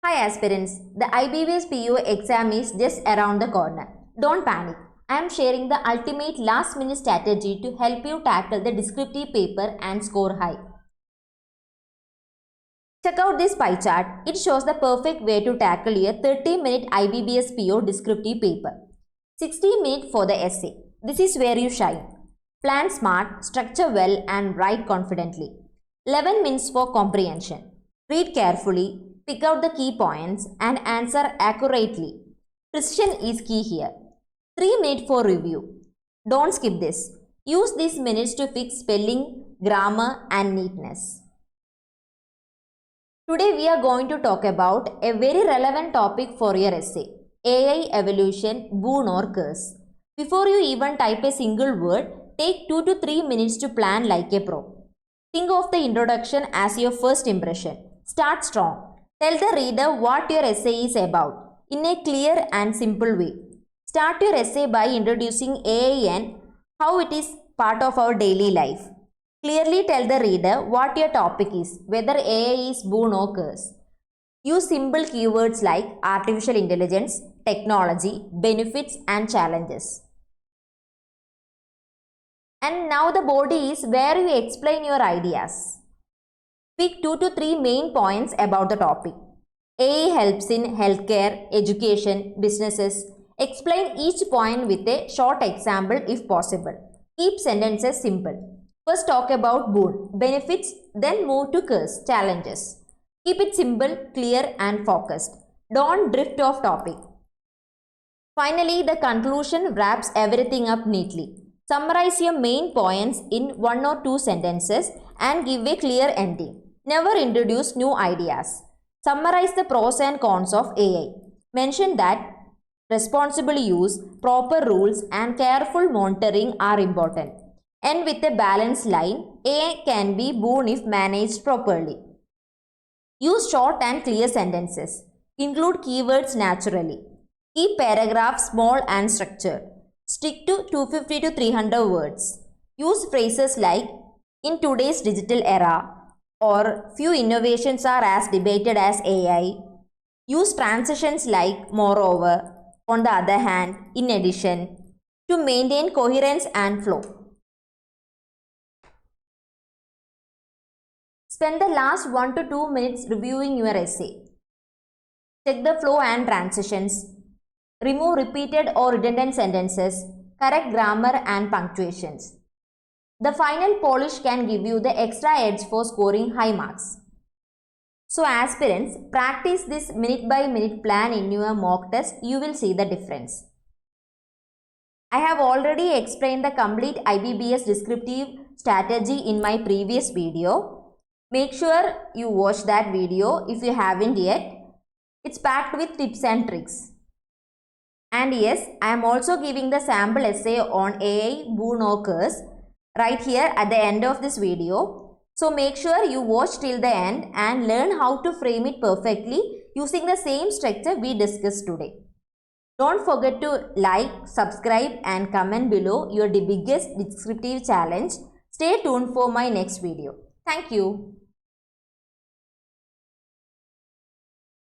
Hi aspirants, the IBPS PO exam is just around the corner. Don't panic. I am sharing the ultimate last minute strategy to help you tackle the descriptive paper and score high. Check out this pie chart. It shows the perfect way to tackle your 30-minute IBPS PO descriptive paper. 60 minutes for the essay. This is where you shine. Plan smart, structure well and write confidently. 11 minutes for comprehension. Read carefully, pick out the key points and answer accurately. Precision is key here. 3 minutes for review. Don't skip this. Use these minutes to fix spelling, grammar and neatness. Today we are going to talk about a very relevant topic for your essay. AI evolution, boon or curse. Before you even type a single word, take 2 to 3 minutes to plan like a pro. Think of the introduction as your first impression. Start strong. Tell the reader what your essay is about in a clear and simple way. Start your essay by introducing AI and how it is part of our daily life. Clearly tell the reader what your topic is, whether AI is boon or curse. Use simple keywords like artificial intelligence, technology, benefits and challenges. And now the body is where you explain your ideas. Pick 2 to 3 main points about the topic. AI helps in healthcare, education, businesses. Explain each point with a short example if possible. Keep sentences simple. First talk about boon, benefits, then move to curse, challenges. Keep it simple, clear and focused. Don't drift off topic. Finally, the conclusion wraps everything up neatly. Summarize your main points in 1 or 2 sentences and give a clear ending. Never introduce new ideas. Summarize the pros and cons of AI. Mention that responsible use, proper rules and careful monitoring are important. End with a balanced line. AI can be boon if managed properly. Use short and clear sentences. Include keywords naturally. Keep paragraphs small and structured. Stick to 250 to 300 words. Use phrases like in today's digital era or few innovations are as debated as AI. Use transitions like moreover, on the other hand, in addition, to maintain coherence and flow. Spend the last 1 to 2 minutes reviewing your essay. Check the flow and transitions. Remove repeated or redundant sentences. Correct grammar and punctuations. The final polish can give you the extra edge for scoring high marks. So aspirants, practice this minute by minute plan in your mock test. You will see the difference. I have already explained the complete IBPS descriptive strategy in my previous video. Make sure you watch that video if you haven't yet. It's packed with tips and tricks. And yes, I am also giving the sample essay on AI, boon or curse right here at the end of this video. So make sure you watch till the end and learn how to frame it perfectly using the same structure we discussed today. Don't forget to like, subscribe and comment below your biggest descriptive challenge. Stay tuned for my next video. Thank you.